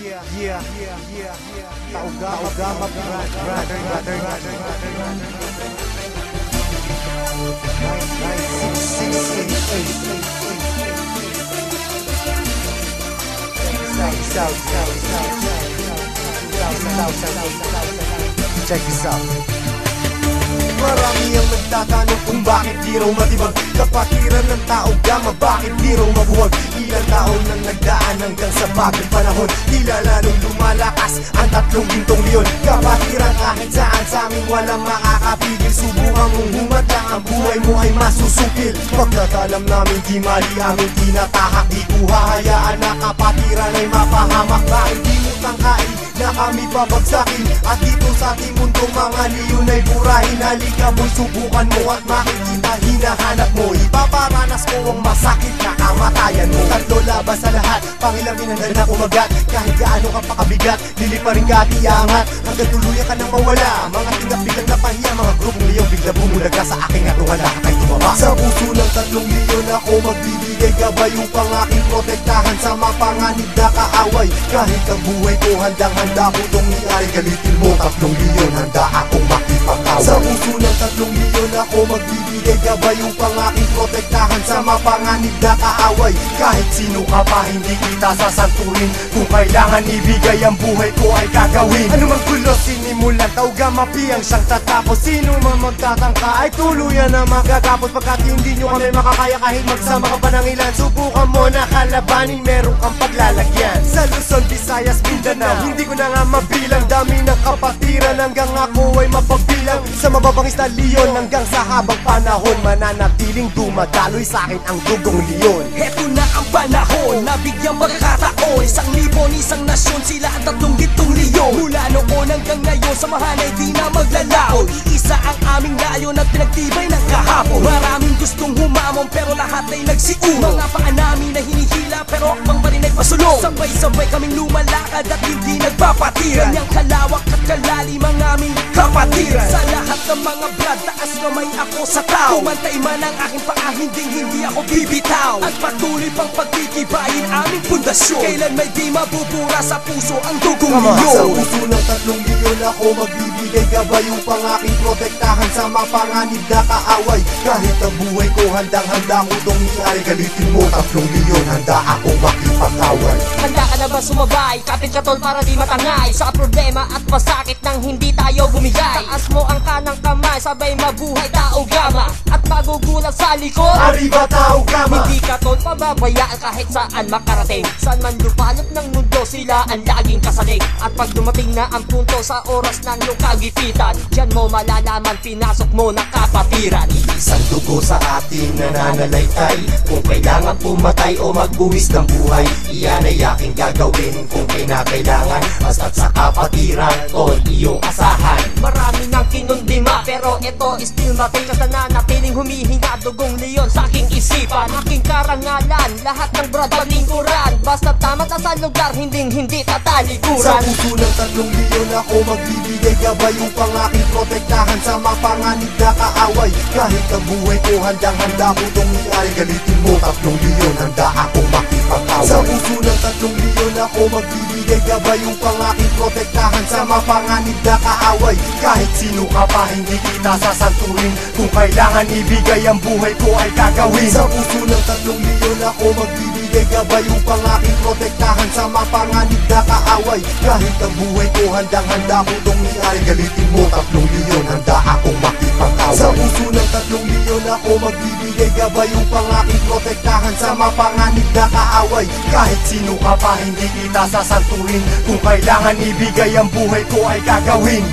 Taugama Check this out. Marami ang nagtatanong kung bakit di raw matibag kapatiran ng tao gama, bakit di raw mabuwag. Ilang taon nang nagdaan hanggang sa bagong panahon, tila lalong lumalakas ang tatlong gintong leon. Kapatiran kahit saan sa amin walang makakapigil. Subukan mong humadlang, ang buhay mo ay masusukil. Pagkatalam namin di mali aming tinatahak, di ko hahayaan na kapatiran ay mapahamak. Bakit di mo tangkain na kami babagsakin, at dito sa ating mundo mga leon ay burahin. Halika boy, subukan mo at makikita hinahanap mo. Ipaparanas ko ang masakit na kamatayan mo. Tatlo laban sa lahat, pangilamin hanggang na kumagat. Kahit gaano ka pakabigat, lilipa rin ka at iangat hanggang tuluyan ka nang mawala. Mga tingap biglang napahiya, mga grupong leon bigla bumulaga sa aking atungan. Lahat ay tumaba. Sa puso ng tatlong leon ako magbibigay gabay upang aking protektahan sa mapanganib na kaaway. Kahit ang buhay ko handang-handa ko itong iari. Galitin mo tatlong leon, handa akong makipag-away. Sa puso ng tatlong leon ako magbibigay gabay upang aking protektahan sa mapanganib na kaaway. Kahit sino ka pa hindi kita sasanturin, kung kailangan ibigay ang buhay ko ay gagawin. Ano mang gulo sinimulan, taugama piyang siyang tatapos. Sino man magtatangka ay tuluyan na magagapos. Pagkat hindi nyo kami makakaya kahit magsama ka pa ng ilan, subukan mo na kalabanin, meron kang paglalagyan. Sa Luzon, Visayas, Mindanao, hindi ko na nga mabilang. Dami ng kapatiran hanggang ako ay mapagbilang. Sa mababangis na leon hanggang sa habang panahon, mananatiling dumadaloy sa akin ang dugong leon. Heto na ang panahon na bigyang magkakataon. 1,000 isang nasyon, sila ang tatlong gintong leon. Mula noon hanggang ngayon, samahan ay di na maglalaon. Iisa ang aming layon at pinagtibay ng kahapon. Maraming gustong humamon pero lahat ay nagsiuno. Mga paa namin na hinihila pero akbang pa rin ay pasulong. Sabay-sabay kaming lumalakad at hindi nagpapatiran. Ganyang kalawak at kalalim ang aming kapatiran. Sa lahat ng mga brad, taas kamay ako sa tao. Kumantay man ang aking paa, hindi ako bibitaw. At patuloy pang pagtitibayin aming pundasyon. Kailan may di mabubura sa puso ang dugong leon. Sa puso ng tatlong leon ako magbibigay gabay upang aking protektahan sa mapanganib na kaaway. Kahit ang buhay ko handang-handa ko itong iari. Galitin mo tatlong leon, handa akong makipag-away. Handa ka na ba sumabay? Kapit ka tol para di matangay sa problema at masakit nang hindi tayo bumigay. Taas mo ang kanang kamay, sabay mabuhay taugama. At magugulat sa likod, Arriba taugama. hindi ka tol pababayaan kahit saan makarating. Saan man lupalot ng mundo, sila ang laging kasalig. At pag dumating na ang punto sa oras ng iyong kagipitan, diyan mo malalaman, pinasok mo na kapatiran. Isang dugo sa ating nananalaytay, kung kailangan pumatay o magbuwis ng buhay, iyan ay aking gagawin kung kinakailangan. Basta't sa kapatiran, tol, iyong asahan. Marami nang kinundima pero ito still matin. Kasi nanatiling humihinga dugong leon sa aking isipan. Aking karangalan, lahat ng brad palingkuran. Basta tama na sa lugar, hindi tatalikuran. Sa puso ng tatlong leon ako magbibigay gabay upang aking protektahan sa mapanganib na kaaway. Kahit ang buhay ko handang-handa ko itong iari. Galitin mo tatlong leon, handa akong makipag-away. Sa puso ng tatlong leon ako magbibigay gabay upang aking protektahan sa mapanganib na kaaway. Kahit sino ka pa hindi kita sasanturin, kung kailangan ibigay ang buhay ko ay gagawin. Sa puso ng tatlong leon ako magbibigay gabay upang aking protektahan sa mapanganib na kaaway. Kahit ang buhay ko handang-handa ko itong iari. Galitin mo tatlong leon, handa akong makipag-away. Sa puso ng tatlong leon ako magbibigay gabay upang aking protektahan sa mapanganib na kaaway. Kahit sino ka pa hindi kita sasanturin, kung kailangan ibigay ang buhay ko ay gagawin.